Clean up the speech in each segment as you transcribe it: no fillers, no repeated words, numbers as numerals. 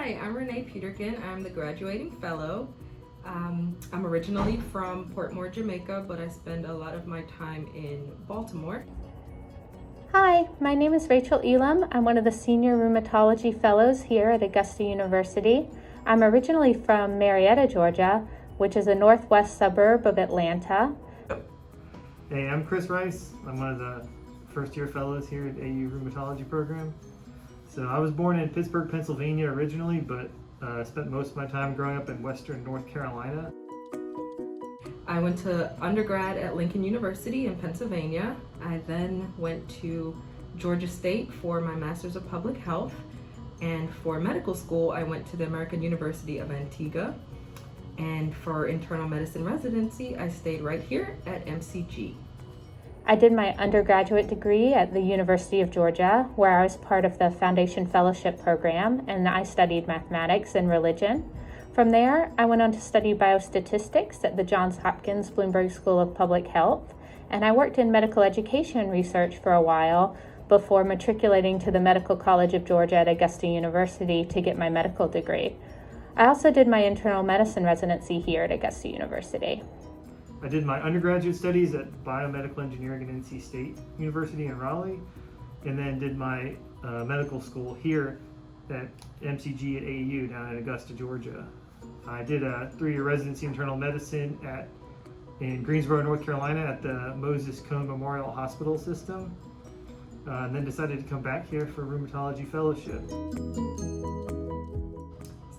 Hi, I'm Renee Peterkin. I'm the graduating fellow. I'm originally from Portmore, Jamaica, but I spend a lot of my time in Baltimore. Hi, my name is Rachel Elam. I'm one of the senior rheumatology fellows here at Augusta University. I'm originally from Marietta, Georgia, which is a northwest suburb of Atlanta. Hey, I'm Chris Rice. I'm one of the first-year fellows here at AU Rheumatology program. So I was born in Pittsburgh, Pennsylvania originally, but spent most of my time growing up in Western North Carolina. I went to undergrad at Lincoln University in Pennsylvania. I then went to Georgia State for my Master's of Public Health. And for medical school, I went to the American University of Antigua. And for internal medicine residency, I stayed right here at MCG. I did my undergraduate degree at the University of Georgia, where I was part of the Foundation Fellowship Program, and I studied mathematics and religion. From there, I went on to study biostatistics at the Johns Hopkins Bloomberg School of Public Health, and I worked in medical education research for a while before matriculating to the Medical College of Georgia at Augusta University to get my medical degree. I also did my internal medicine residency here at Augusta University. I did my undergraduate studies at biomedical engineering at NC State University in Raleigh, and then did my medical school here at MCG at AU down in Augusta, Georgia. I did a 3-year residency in internal medicine in Greensboro, North Carolina at the Moses Cone Memorial Hospital System, and then decided to come back here for rheumatology fellowship.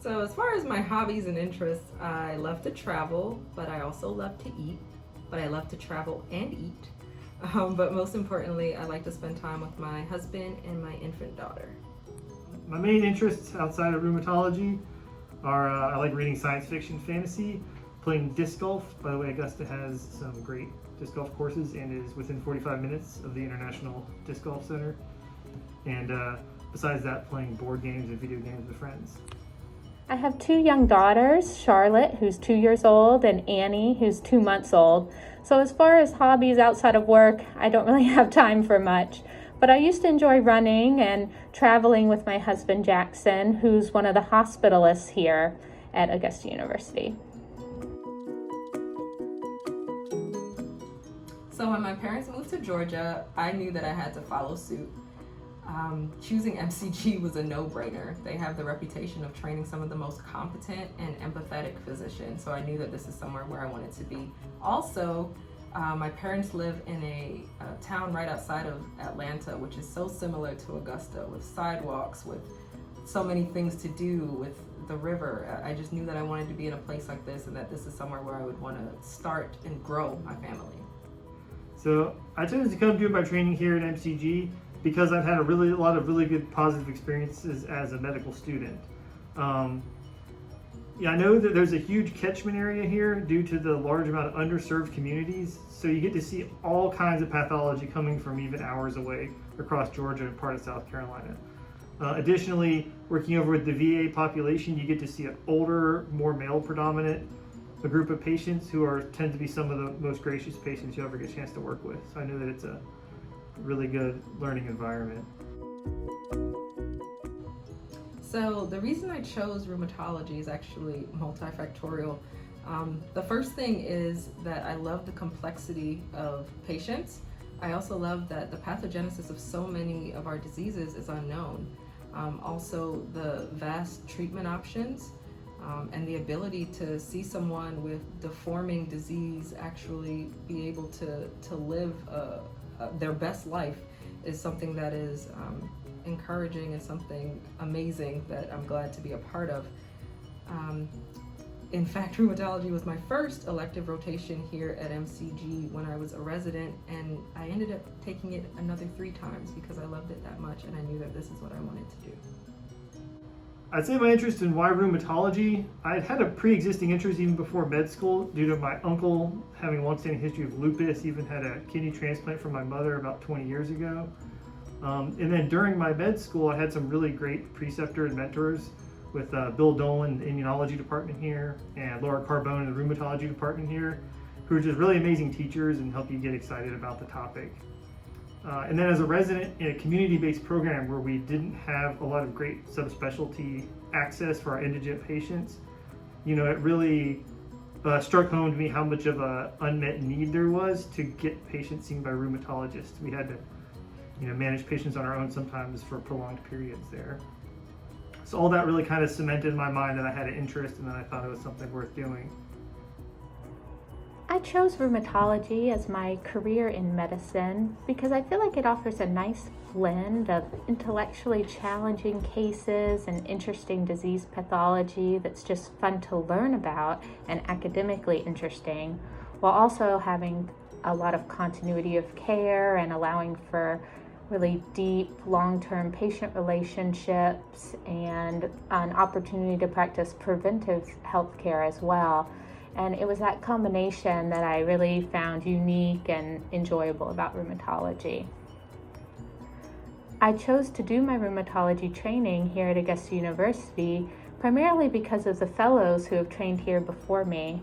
So as far as my hobbies and interests, I love to travel, but I also love to eat. But I love to travel and eat. But most importantly, I like to spend time with my husband and my infant daughter. My main interests outside of rheumatology are I like reading science fiction, fantasy, playing disc golf. By the way, Augusta has some great disc golf courses and is within 45 minutes of the International Disc Golf Center. And besides that, playing board games and video games with friends. I have 2 young daughters, Charlotte, who's 2 years old, and Annie, who's 2 months old. So as far as hobbies outside of work, I don't really have time for much. But I used to enjoy running and traveling with my husband, Jackson, who's one of the hospitalists here at Augusta University. So when my parents moved to Georgia, I knew that I had to follow suit. Choosing MCG was a no-brainer. They have the reputation of training some of the most competent and empathetic physicians, so I knew that this is somewhere where I wanted to be. Also, my parents live in a town right outside of Atlanta, which is so similar to Augusta, with sidewalks, with so many things to do, with the river. I just knew that I wanted to be in a place like this and that this is somewhere where I would want to start and grow my family. So I chose to come do my training here at MCG because I've had a lot of really good positive experiences as a medical student. I know that there's a huge catchment area here due to the large amount of underserved communities, so you get to see all kinds of pathology coming from even hours away across Georgia and part of South Carolina. Additionally, working over with the VA population, you get to see an older, more male predominant, a group of patients who tend to be some of the most gracious patients you ever get a chance to work with. So I know that it's a really good learning environment. So the reason I chose rheumatology is actually multifactorial. The first thing is that I love the complexity of patients. I also love that the pathogenesis of so many of our diseases is unknown. Also the vast treatment options and the ability to see someone with deforming disease actually be able to live their best life is something that is encouraging and something amazing that I'm glad to be a part of. In fact, rheumatology was my first elective rotation here at MCG when I was a resident, and I ended up taking it another 3 times because I loved it that much and I knew that this is what I wanted to do. I'd say my interest in why rheumatology, I'd had a pre-existing interest even before med school due to my uncle having a long-standing history of lupus, even had a kidney transplant from my mother about 20 years ago. And then during my med school, I had some really great preceptor and mentors with Bill Dolan in the immunology department here and Laura Carbone in the rheumatology department here, who are just really amazing teachers and help you get excited about the topic. And then as a resident in a community-based program where we didn't have a lot of great subspecialty access for our indigent patients, it really struck home to me how much of a unmet need there was to get patients seen by rheumatologists. We had to, manage patients on our own sometimes for prolonged periods there. So all that really kind of cemented in my mind that I had an interest and that I thought it was something worth doing. I chose rheumatology as my career in medicine because I feel like it offers a nice blend of intellectually challenging cases and interesting disease pathology that's just fun to learn about and academically interesting, while also having a lot of continuity of care and allowing for really deep, long-term patient relationships and an opportunity to practice preventive health care as well. And it was that combination that I really found unique and enjoyable about rheumatology. I chose to do my rheumatology training here at Augusta University primarily because of the fellows who have trained here before me.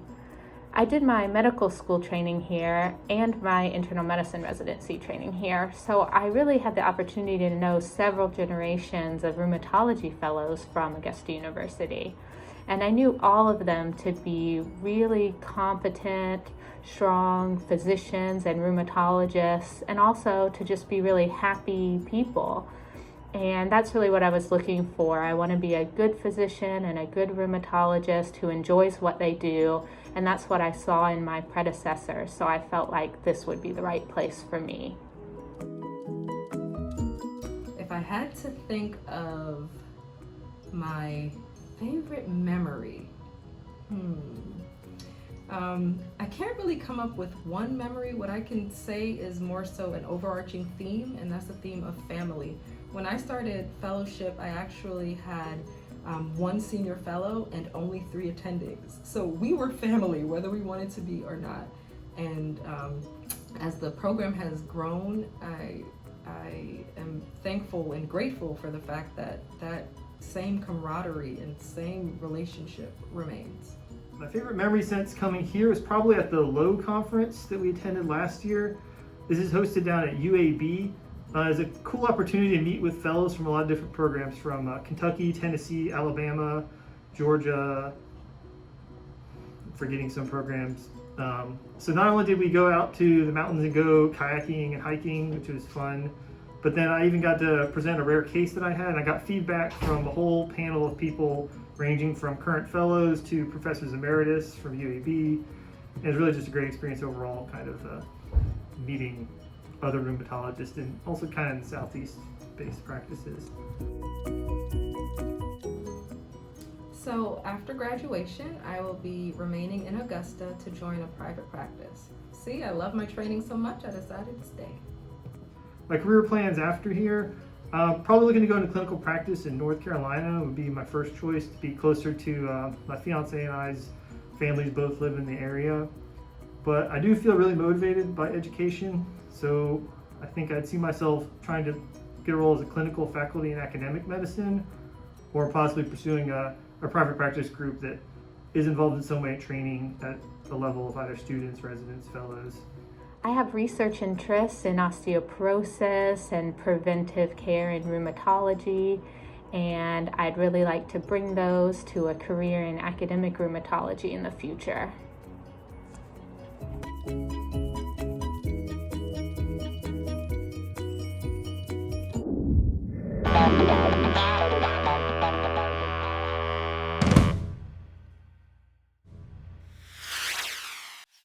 I did my medical school training here and my internal medicine residency training here, so I really had the opportunity to know several generations of rheumatology fellows from Augusta University. And I knew all of them to be really competent, strong physicians and rheumatologists, and also to just be really happy people. And that's really what I was looking for. I want to be a good physician and a good rheumatologist who enjoys what they do, and that's what I saw in my predecessors, so I felt like this would be the right place for me. If I had to think of my favorite memory, I can't really come up with one memory. What I can say is more so an overarching theme, and that's the theme of family. When I started fellowship, I actually had one senior fellow and only 3 attendings. So we were family, whether we wanted to be or not. And as the program has grown, I am thankful and grateful for the fact that that same camaraderie and same relationship remains. My favorite memory since coming here is probably at the LOW conference that we attended last year. This is hosted down at UAB. It's a cool opportunity to meet with fellows from a lot of different programs from Kentucky, Tennessee, Alabama, Georgia, forgetting some programs. So not only did we go out to the mountains and go kayaking and hiking, which was fun, but then I even got to present a rare case that I had, and I got feedback from a whole panel of people ranging from current fellows to professors emeritus from UAB. And it was really just a great experience overall, kind of meeting other rheumatologists and also kind of in Southeast-based practices. So after graduation, I will be remaining in Augusta to join a private practice. See, I love my training so much, I decided to stay. My career plans after here, probably looking to go into clinical practice in North Carolina would be my first choice, to be closer to my fiance and I's families both live in the area. But I do feel really motivated by education, so I think I'd see myself trying to get a role as a clinical faculty in academic medicine, or possibly pursuing a private practice group that is involved in some way in training at the level of either students, residents, fellows. I have research interests in osteoporosis and preventive care in rheumatology, and I'd really like to bring those to a career in academic rheumatology in the future.